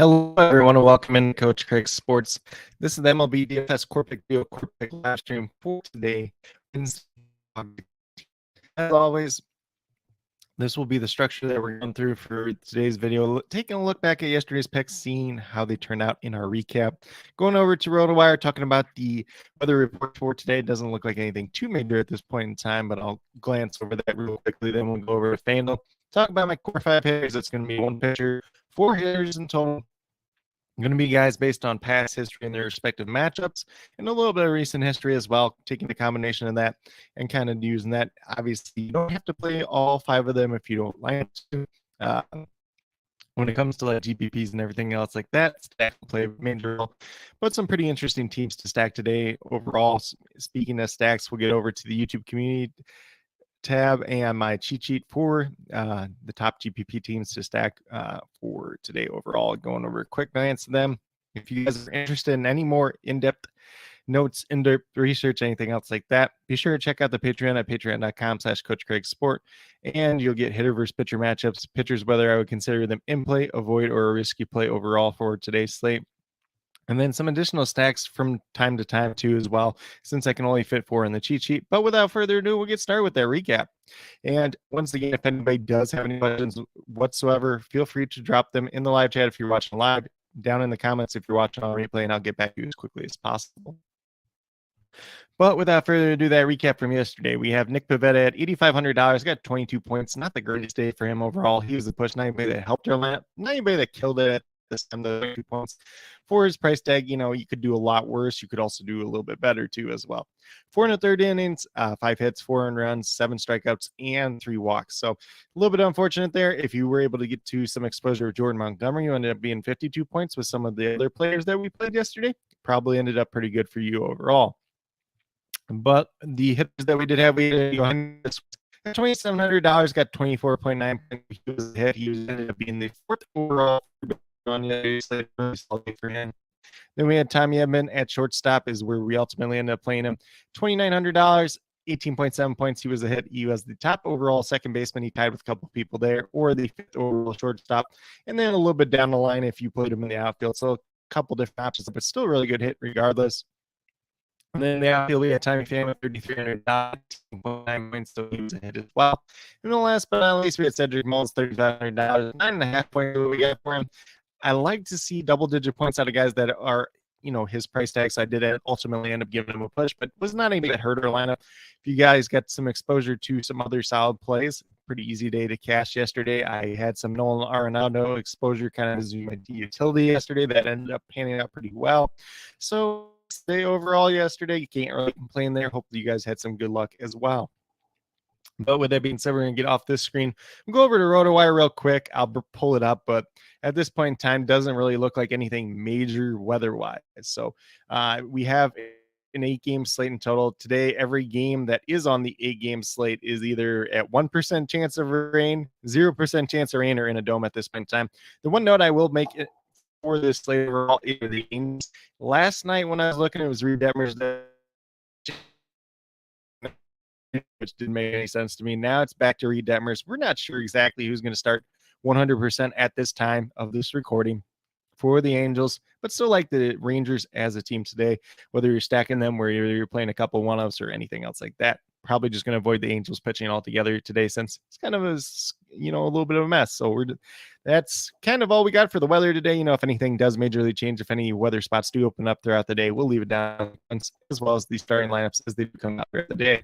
Hello, everyone, and welcome in Coach Craig's Sports. This is the MLB DFS Core Pick live stream for today. As always, this will be the structure that we're going through for today's video. Taking a look back at yesterday's picks, seeing how they turned out in our recap. Going over to RotoWire, talking about the weather report for today. It doesn't look like anything too major at this point in time, but I'll glance over that real quickly. Then we'll go over to FanDuel. Talk about my core 5 hitters. It's going to be one pitcher, 4 hitters in total. Going to be guys based on past history and their respective matchups and a little bit of recent history as well, taking the combination of that and kind of using that. Obviously, you don't have to play all 5 of them if you don't like to. When it comes to like GPPs and everything else like that, stack will play a major role. But some pretty interesting teams to stack today overall. Speaking of stacks, we'll get over to the YouTube community tab and my cheat sheet for the top GPP teams to stack for today overall. Going over a quick glance at them. If you guys are interested in any more in-depth notes, in-depth research, anything else like that, be sure to check out the Patreon at patreon.com/CoachCraigSport, and you'll get hitter versus pitcher matchups, pitchers, whether I would consider them in play, avoid, or a risky play overall for today's slate. And then some additional stacks from time to time too as well, since I can only fit 4 in the cheat sheet. But without further ado, we'll get started with that recap. And once again, if anybody does have any questions whatsoever, feel free to drop them in the live chat if you're watching live, down in the comments if you're watching on replay, and I'll get back to you as quickly as possible. But without further ado, that recap from yesterday, we have Nick Pivetta at $8,500, got 22 points. Not the greatest day for him overall. He was the push, not anybody that helped our lineup, not anybody that killed it at this time, the 22 points. For his price tag, you know, you could do a lot worse. You could also do a little bit better too as well. 4 in the third innings, 5 hits, 4 earned runs, 7 strikeouts, and 3 walks. So a little bit unfortunate there. If you were able to get to some exposure with Jordan Montgomery, you ended up being 52 points with some of the other players that we played yesterday. Probably ended up pretty good for you overall. But the hitters that we did have, we had $2,700, got 24.9 points. He was a hit. He ended up being the 4th overall on the for him. Then we had Tommy Edman at shortstop, is where we ultimately ended up playing him. $2,900, 18.7 points. He was a hit. He was the top overall second baseman. He tied with a couple people there, or the 5th overall shortstop. And then a little bit down the line if you played him in the outfield. So a couple different options, but still a really good hit regardless. And then the outfield, we had Tommy Pham with $3,300, points, so he was a hit as well. And the last but not least, we had Cedric Mullins, $3,500, 9.5 points we got for him. I like to see double-digit points out of guys that are, you know, his price tags. I did ultimately end up giving him a push, but was not anybody that hurt our lineup. If you guys got some exposure to some other solid plays, pretty easy day to cash yesterday. I had some Nolan Arenado exposure kind of as my utility yesterday that ended up panning out pretty well. So day overall yesterday, you can't really complain there. Hopefully you guys had some good luck as well. But with that being said, we're going to get off this screen. We'll go over to RotoWire real quick. I'll pull it up, but at this point in time, doesn't really look like anything major weather-wise. So we have an 8-game slate in total. Today, every game that is on the 8-game slate is either at 1% chance of rain, 0% chance of rain, or in a dome at this point in time. The one note I will make for this slate overall is the games. Last night when I was looking, it was Reed Detmers, which didn't make any sense to me. Now it's back to Reed Detmers. We're not sure exactly who's going to start 100% at this time of this recording for the Angels, but still like the Rangers as a team today, whether you're stacking them, where you're playing a couple one-ups or anything else like that. Probably just going to avoid the Angels pitching altogether today, since it's kind of a little bit of a mess. So that's kind of all we got for the weather today. You know, if anything does majorly change, if any weather spots do open up throughout the day, we'll leave it down, as well as the starting lineups as they come out throughout the day.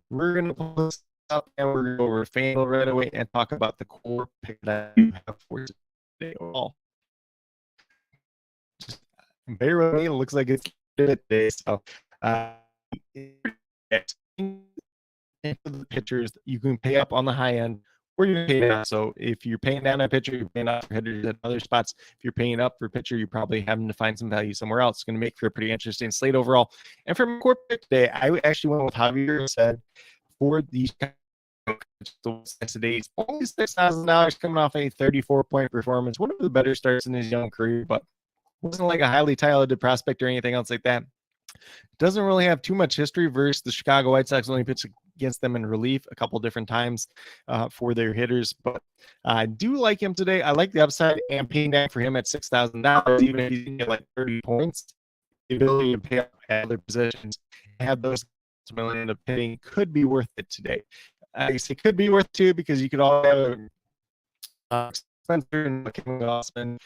We're going to pull this up and we're going to go over FanDuel right away and talk about the core pick that you have for today overall. Just bear with me. It looks like it's good today. So, the pitchers, you can pay up on the high end, or you can pay down. So if you're paying down a pitcher, you're paying up for hitters at other spots. If you're paying up for pitcher, you're probably having to find some value somewhere else. It's going to make for a pretty interesting slate overall. And for my core pick today, I actually went with Javier said for these today's only $6,000 coming off a 34-point performance. One of the better starts in his young career, but wasn't like a highly talented prospect or anything else like that. Doesn't really have too much history versus the Chicago White Sox. Only pitched against them in relief a couple different times for their hitters, but I do like him today. I like the upside and paying down for him at $6,000, even if he's going to get like 30 points. The ability to pay up at other positions, have those ultimately end up hitting could be worth it today. I say could be worth it too because you could all have Spencer and Kevin Gossman,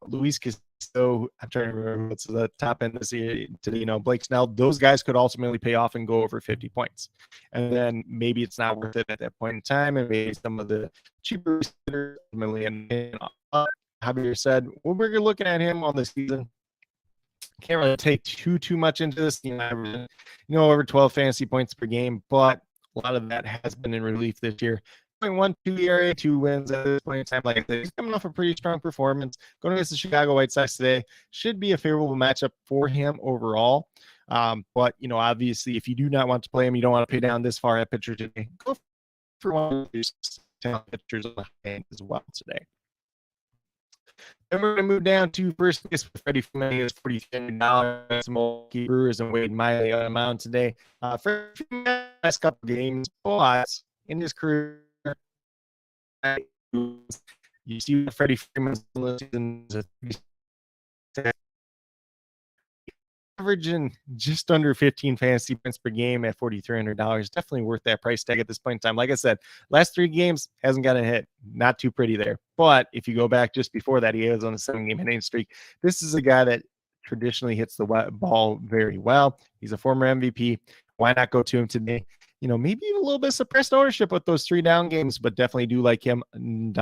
Luis Castillo. I'm trying to remember what's the top end this year today. Blake Snell. Those guys could ultimately pay off and go over 50 points, and then maybe it's not worth it at that point in time, and maybe some of the cheaper ultimately. And Javier said, well, we're looking at him on the season. Can't really take too much into this. Over 12 fantasy points per game, but a lot of that has been in relief this year. 0.12 ERA, 2 wins at this point in time. Like I said, he's coming off a pretty strong performance. Going against the Chicago White Sox today should be a favorable matchup for him overall. But obviously, if you do not want to play him, you don't want to pay down this far at pitcher today. Go for one of these pitchers on the high end as well today. Then we're going to move down to first base for Freddie Freeman. He has $4,300. Milwaukee Brewers and Wade Miley on the mound today. Freddie Freeman last couple games, but in his career, you see Freddie Freeman's averaging just under 15 fantasy points per game at $4,300. Definitely worth that price tag at this point in time. Like I said, last 3 games hasn't got a hit. Not too pretty there. But if you go back just before that, he was on a 7-game hitting streak. This is a guy that traditionally hits the ball very well. He's a former MVP. Why not go to him today? Maybe a little bit suppressed ownership with those 3 down games, but definitely do like him. And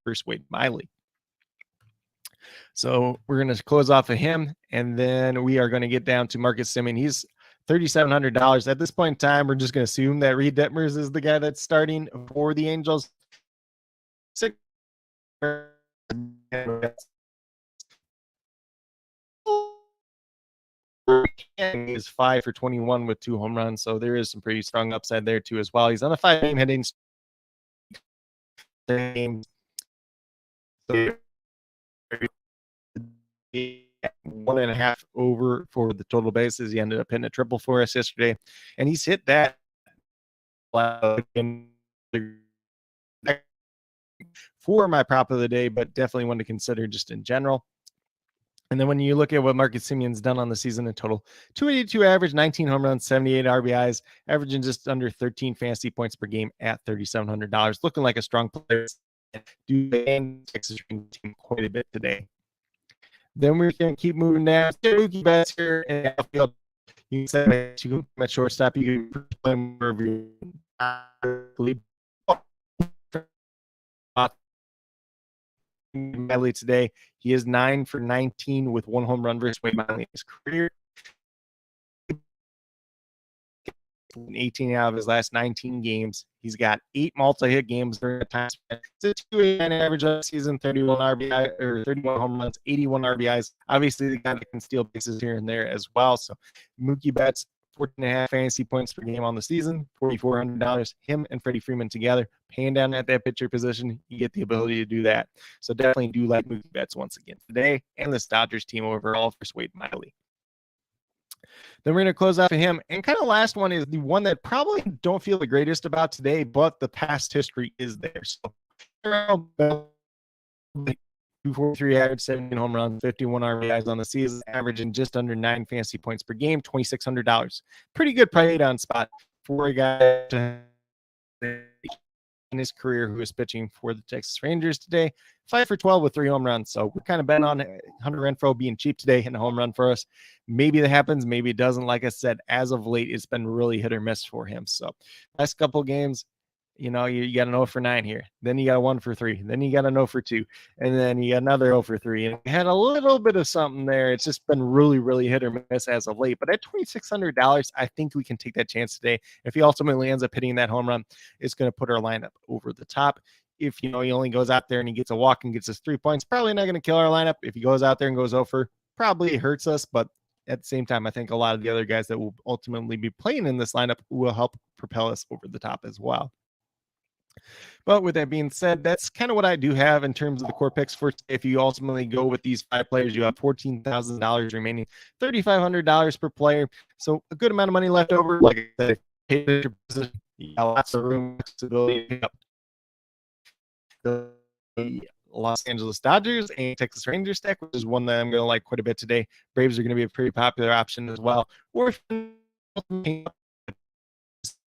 first Wade Miley. So we're going to close off of him, and then we are going to get down to Marcus Semien. He's $3,700. At this point in time, we're just going to assume that Reed Detmers is the guy that's starting for the Angels. Is 5 for 21 with 2 home runs, so there is some pretty strong upside there too as well. He's on a 5-game hitting streak. 1.5 over for the total bases. He ended up hitting a triple for us yesterday, and he's hit that for my prop of the day, but definitely one to consider just in general. And then when you look at what Marcus Semien's done on the season in total, 282 average, 19 home runs, 78 RBIs, averaging just under 13 fantasy points per game at $3,700. Looking like a strong player. Do Texas team quite a bit today. Then we're going to keep moving down. Mookie Betts here in the outfield. You can set him at shortstop. You can play him wherever you Miley today. He is 9 for 19 with 1 home run versus Wade Miley in his career. 18 out of his last 19 games. He's got 8 multi-hit games during the time span. It's a 2.89 average of the season, 31 RBI or 31 home runs, 81 RBIs. Obviously, the guy that can steal bases here and there as well. So Mookie Betts, 14.5 fantasy points per game on the season, $4,400. Him and Freddie Freeman together, paying down at that pitcher position, you get the ability to do that. So definitely do like Mookie Betts once again today, and the Dodgers team overall for Wade Miley. Then we're going to close out for him. And kind of last one is the one that probably don't feel the greatest about today, but the past history is there. So 243 average, 17 home runs, 51 RBIs on the season, averaging just under 9 fantasy points per game, $2,600. Pretty good pay down spot for a guy in his career who is pitching for the Texas Rangers today. 5 for 12 with 3 home runs. So we're kind of betting on Hunter Renfroe being cheap today and a home run for us. Maybe that happens. Maybe it doesn't. Like I said, as of late, it's been really hit or miss for him. So last couple of games, you got an 0 for 9 here. Then you got a 1 for 3. Then you got a 0 for 2. And then you got another 0 for 3. And we had a little bit of something there. It's just been really, really hit or miss as of late. But at $2,600, I think we can take that chance today. If he ultimately ends up hitting that home run, it's going to put our lineup over the top. If, he only goes out there and he gets a walk and gets his 3 points, probably not going to kill our lineup. If he goes out there and goes 0 for, probably hurts us. But at the same time, I think a lot of the other guys that will ultimately be playing in this lineup will help propel us over the top as well. But with that being said, that's kind of what I do have in terms of the core picks for today. If you ultimately go with these 5 players, you have $14,000 remaining, $3,500 per player. So a good amount of money left over. Like I said, if you got lots of room, flexibility to pick up the Los Angeles Dodgers and Texas Rangers stack, which is one that I'm going to like quite a bit today. Braves are going to be a pretty popular option as well. Or if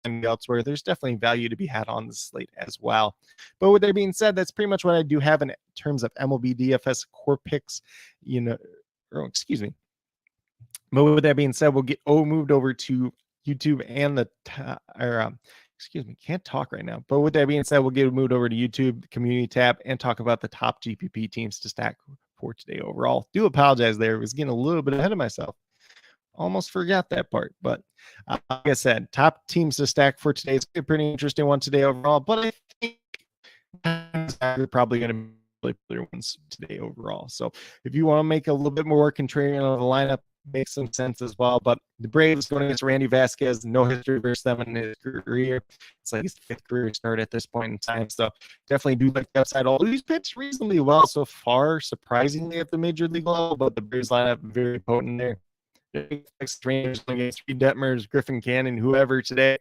elsewhere, there's definitely value to be had on the slate as well. But with that being said, that's pretty much what I do have in terms of MLB DFS core picks. Excuse me. But with that being said, we'll get moved over to YouTube and excuse me, can't talk right now. But with that being said, we'll get moved over to YouTube, the community tab, and talk about the top GPP teams to stack for today overall. Do apologize there. I was getting a little bit ahead of myself. Almost forgot that part. But like I said, top teams to stack for today. It's a pretty interesting one today overall. But I think we're probably going to be really popular ones today overall. So if you want to make a little bit more contrarian of the lineup, makes some sense as well. But the Braves going against Randy Vasquez, no history versus them in his career. It's like his 5th career start at this point in time. So definitely do like the upside. Although he's pitched reasonably well so far, surprisingly at the major league level. But the Braves lineup very potent there. Rangers against Reed Detmers, Griffin Cannon, whoever today.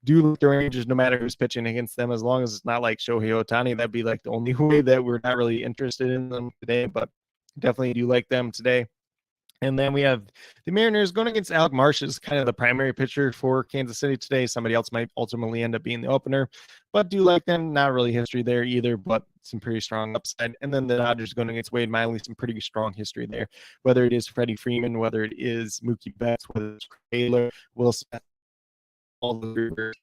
Do look the Rangers no matter who's pitching against them, as long as it's not like Shohei Ohtani. That'd be like the only way that we're not really interested in them today, but definitely do like them today. And then we have the Mariners going against Alec Marsh is kind of the primary pitcher for Kansas City today. Somebody else might ultimately end up being the opener, but do like them. Not really history there either, but some pretty strong upside. And then the Dodgers going against Wade Miley, some pretty strong history there. Whether it is Freddie Freeman, whether it is Mookie Betts, whether it's Taylor, Will Smith, all the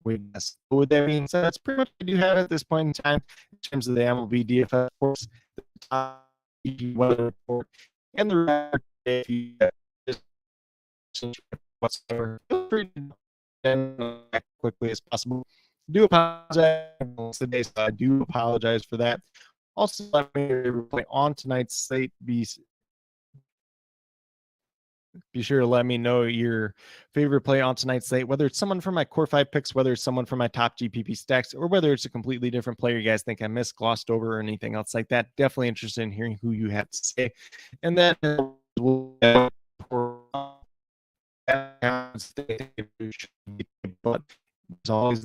Witness. With that being said, that's pretty much what I do have at this point in time in terms of the MLB DFS course, the top weather report, and the record. If you whatsoever, feel free to as quickly as possible. Do apologize today, so I do apologize for that. Also, let me play on tonight's slate. Be sure to let me know your favorite play on tonight's slate, whether it's someone from my core 5 picks, whether it's someone from my top GPP stacks, or whether it's a completely different player you guys think I missed, glossed over, or anything else like that. Definitely interested in hearing who you have to say. And then we'll but as always,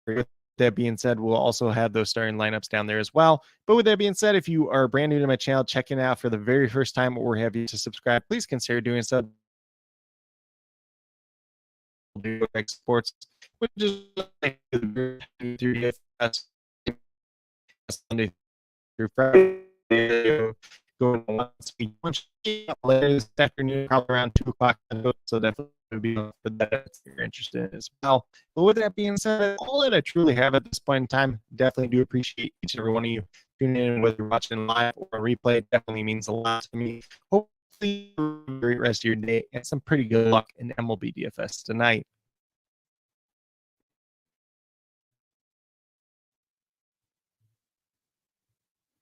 with that being said, we'll also have those starting lineups down there as well. But with that being said, if you are brand new to my channel, checking out for the very first time, or have you to subscribe, please consider doing so. Sports, which is Sunday through Friday. Going once a week, later this afternoon, probably around 2:00. So definitely be for that if you're interested as well. But with that being said, all that I truly have at this point in time, definitely do appreciate each and every one of you tuning in, whether you're watching live or a replay. It definitely means a lot to me. Hopefully, you have a great rest of your day and some pretty good luck in MLB DFS tonight.